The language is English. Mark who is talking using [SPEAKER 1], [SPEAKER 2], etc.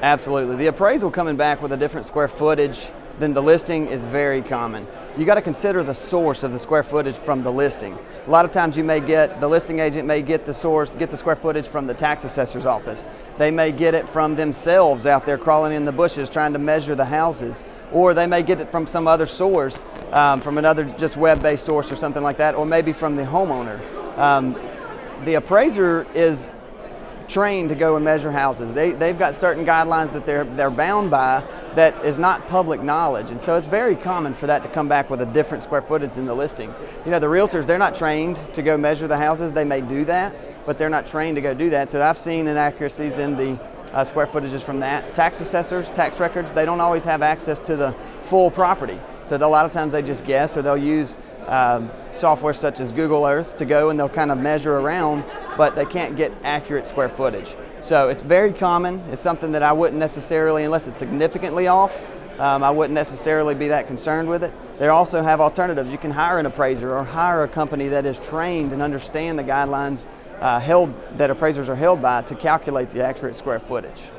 [SPEAKER 1] Absolutely. The appraisal coming back with a different square footage than the listing is very common. You got to consider the source of the square footage from the listing. A lot of times the listing agent may get the square footage from the tax assessor's office. They may get it from themselves out there crawling in the bushes trying to measure the houses. Or they may get it from some other source, from another just web-based source or something like that, or maybe from the homeowner. The appraiser is trained to go and measure houses. They've got certain guidelines that they're bound by that is not public knowledge, and so it's very common for that to come back with a different square footage in the listing. You know, the realtors, they're not trained to go measure the houses. They may do that, but they're not trained to go do that. So I've seen inaccuracies in the square footages from that. Tax assessors, tax records, they don't always have access to the full property. So a lot of times they just guess, or they'll use software such as Google Earth to go and they'll kind of measure around, but they can't get accurate square footage. So it's very common. It's something that I wouldn't necessarily, unless it's significantly off, I wouldn't necessarily be that concerned with it. They also have alternatives. You can hire an appraiser or hire a company that is trained and understand the guidelines that appraisers are held by to calculate the accurate square footage.